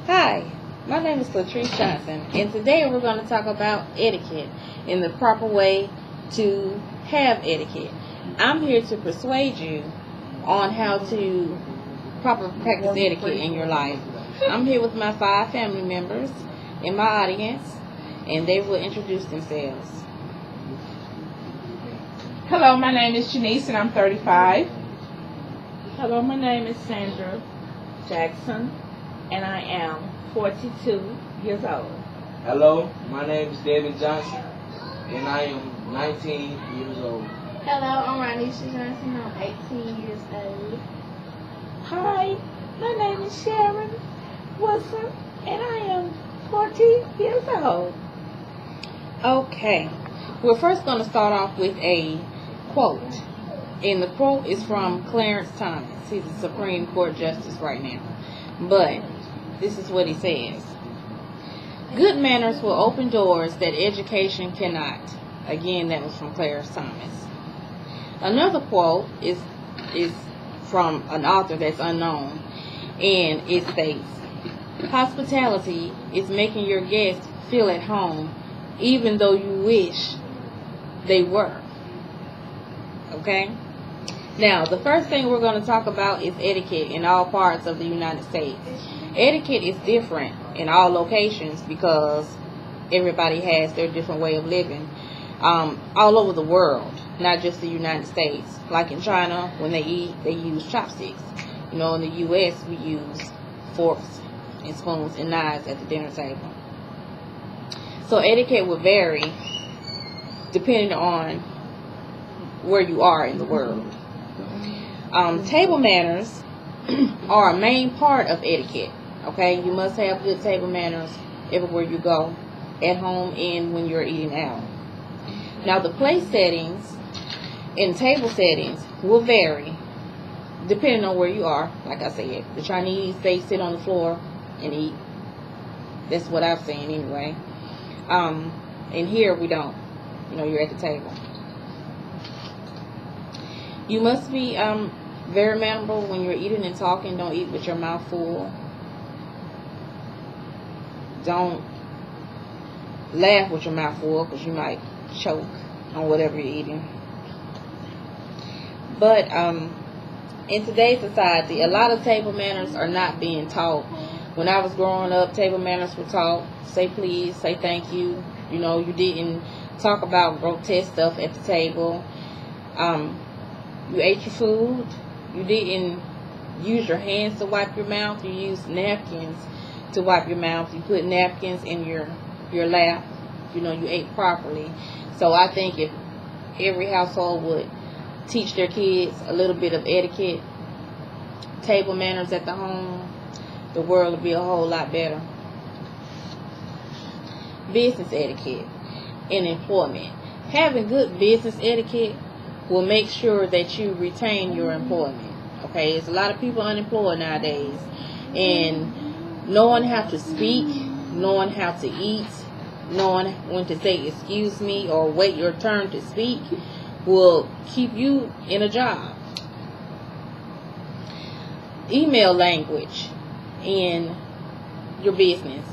Hi, my name is Latrice Johnson, and today we're going to talk about etiquette and the proper way to have etiquette. I'm here to persuade you on how to proper practice etiquette in your life. I'm here with my 5 family members in my audience, and they will introduce themselves. Hello, my name is Janice and I'm 35. Hello, my name is Sandra Jackson and I am 42 years old. Hello, my name is David Johnson and I am 19 years old. Hello, I'm Ronisha Johnson. I'm 18 years old. Hi, my name is Sharon Wilson and I am 40 years old. Okay, we're first going to start off with a quote, and the quote is from Clarence Thomas. He's a Supreme Court Justice right now, but this is what he says: good manners will open doors that education cannot. Again, that was from Clarence Thomas. Another quote is from an author that's unknown, and it states, hospitality is making your guests feel at home even though you wish they were. Okay? Now, the first thing we're going to talk about is etiquette in all parts of the United States. Etiquette is different in all locations because everybody has their different way of living all over the world, not just the United States. Like in China, when they eat, they use chopsticks. You know, in the U.S., we use forks and spoons and knives at the dinner table. So etiquette will vary depending on where you are in the world. Table manners are a main part of etiquette. Okay, you must have good table manners everywhere you go, at home and when you're eating out. Now, the place settings and table settings will vary depending on where you are. Like I said, the Chinese, they sit on the floor and eat. That's what I've seen anyway. And here we don't. You know, you're at the table. You must be very memorable when you're eating and talking. Don't eat with your mouth full. Don't laugh with your mouth full because you might choke on whatever you're eating. But in today's society, a lot of table manners are not being taught. When I was growing up, table manners were taught. Say please, say thank you. You know, you didn't talk about grotesque stuff at the table. You ate your food. You didn't use your hands to wipe your mouth. You used napkins to wipe your mouth. You put napkins in your lap. You know, you ate properly. So I think if every household would teach their kids a little bit of etiquette, table manners at the home, the world would be a whole lot better. Business etiquette and employment. Having good business etiquette will make sure that you retain your employment. Okay, there's a lot of people unemployed nowadays, and knowing how to speak, knowing how to eat, knowing when to say excuse me or wait your turn to speak will keep you in a job. Email language in your business.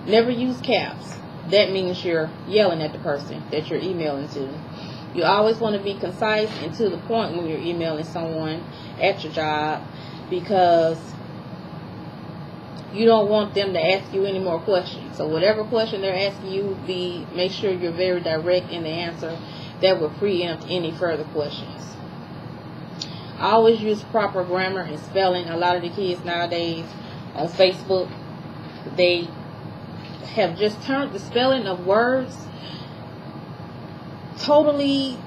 Never use caps. That means you're yelling at the person that you're emailing to. You always want to be concise and to the point when you're emailing someone at your job, because you don't want them to ask you any more questions. So whatever question they're asking you, make sure you're very direct in the answer. That will preempt any further questions. Always use proper grammar and spelling. A lot of the kids nowadays on Facebook, they have just turned the spelling of words totally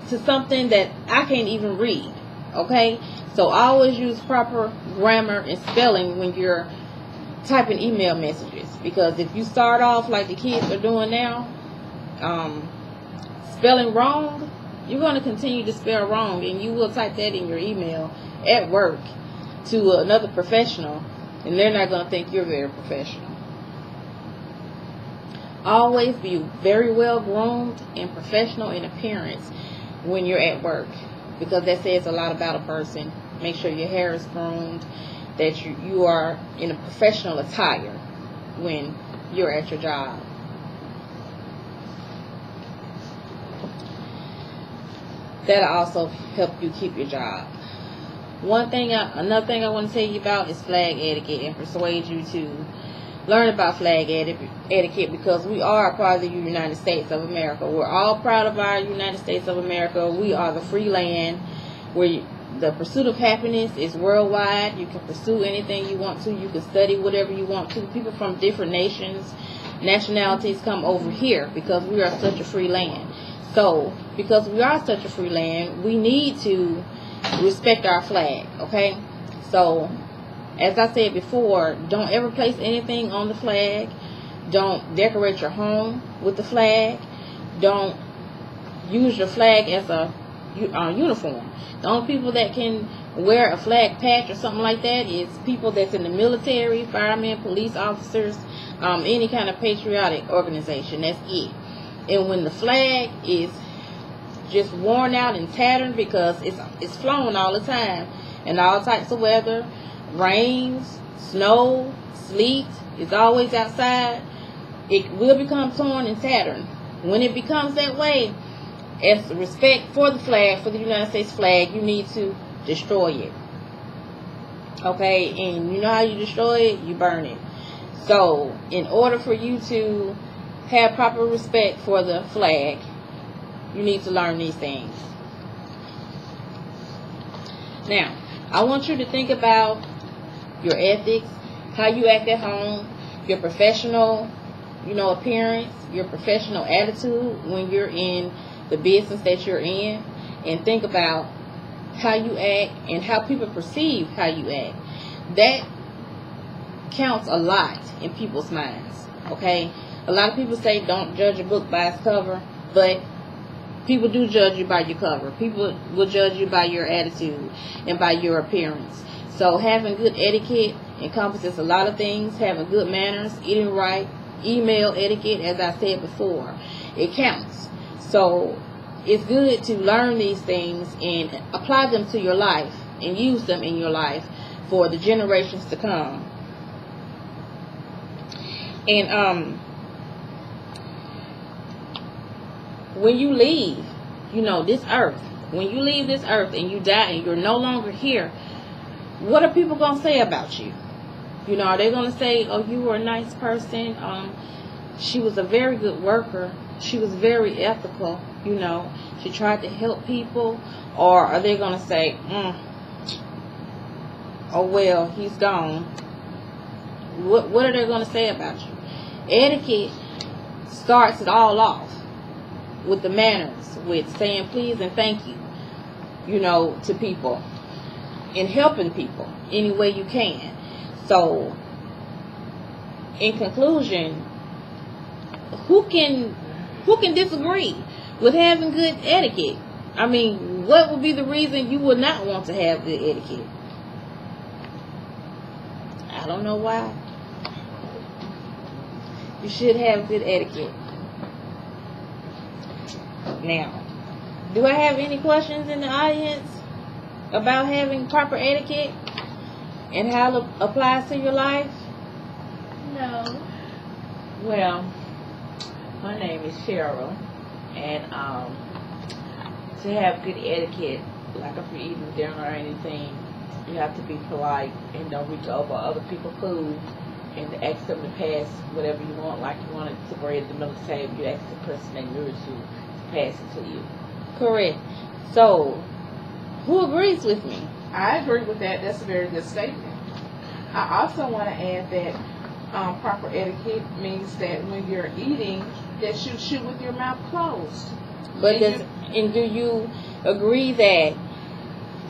to something that I can't even read. Okay? So always use proper grammar and spelling when you're typing email messages, because if you start off like the kids are doing now, spelling wrong, you're going to continue to spell wrong, and you will type that in your email at work to another professional, and they're not going to think you're very professional. Always be very well groomed and professional in appearance when you're at work, because that says a lot about a person. Make sure your hair is groomed, that you are in a professional attire when you're at your job. That'll also help you keep your job. Another thing I want to tell you about is flag etiquette, and persuade you to learn about flag etiquette, because we are a part of the United States of America. We're all proud of our United States of America. We are the free land where the pursuit of happiness is worldwide. You can pursue anything you want to. You can study whatever you want to. People from different nationalities come over here because we are such a free land. So, because we are such a free land, we need to respect our flag, okay? So, as I said before, don't ever place anything on the flag. Don't decorate your home with the flag. Don't use your flag as a uniform. The only people that can wear a flag patch or something like that is people that's in the military, firemen, police officers, any kind of patriotic organization. That's it. And when the flag is just worn out and tattered because it's flown all the time in all types of weather, rains, snow, sleet, it's always outside, it will become torn and tattered. When it becomes that way, as respect for the flag, for the United States flag, you need to destroy it. Okay, and you know how you destroy it? You burn it. So, in order for you to have proper respect for the flag, you need to learn these things. Now, I want you to think about your ethics, how you act at home, your professional, appearance, your professional attitude when you're in the business that you're in, and think about how you act and how people perceive how you act. That counts a lot in people's minds, okay? A lot of people say don't judge a book by its cover, but people do judge you by your cover. People will judge you by your attitude and by your appearance. So having good etiquette encompasses a lot of things. Having good manners, eating right, email etiquette, as I said before, it counts. So it's good to learn these things and apply them to your life and use them in your life for the generations to come. And when you leave, this earth, when you leave this earth and you die and you're no longer here, what are people going to say about you? Are they going to say, oh, you were a nice person, she was a very good worker, she was very ethical, she tried to help people? Or are they going to say, oh, well, he's gone? What are they going to say about you? Etiquette starts it all off with the manners, with saying please and thank you, to people, and helping people any way you can. So, in conclusion, who can disagree with having good etiquette? I mean, what would be the reason you would not want to have good etiquette? I don't know why. You should have good etiquette. Now, do I have any questions in the audience about having proper etiquette and how it applies to your life? No. Well, my name is Cheryl, and to have good etiquette, like if you're eating dinner or anything, you have to be polite and don't reach over other people's food, and ask them to pass whatever you want. Like you wanted to bread at the middle of the table, you ask the person that nourished you to pass it to you. Correct. So, who agrees with me? I agree with that. That's a very good statement. I also want to add that proper etiquette means that when you're eating, that you chew with your mouth closed. But do you agree that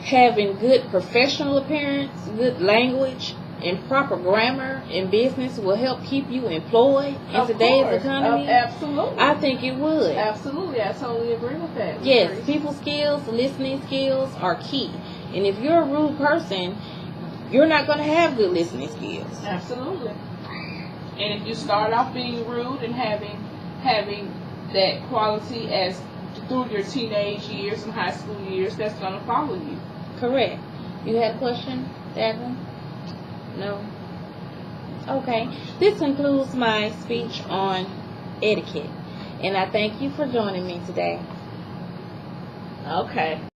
having good professional appearance, good language, and proper grammar in business will help keep you employed in today's economy? Absolutely. I think it would. Absolutely. I totally agree with that. Yes, people skills, listening skills are key. And if you're a rude person, you're not going to have good listening skills. Absolutely. And if you start off being rude and having that quality as through your teenage years and high school years, that's going to follow you. Correct. You had a question, Dagmar? No? Okay. This concludes my speech on etiquette. And I thank you for joining me today. Okay.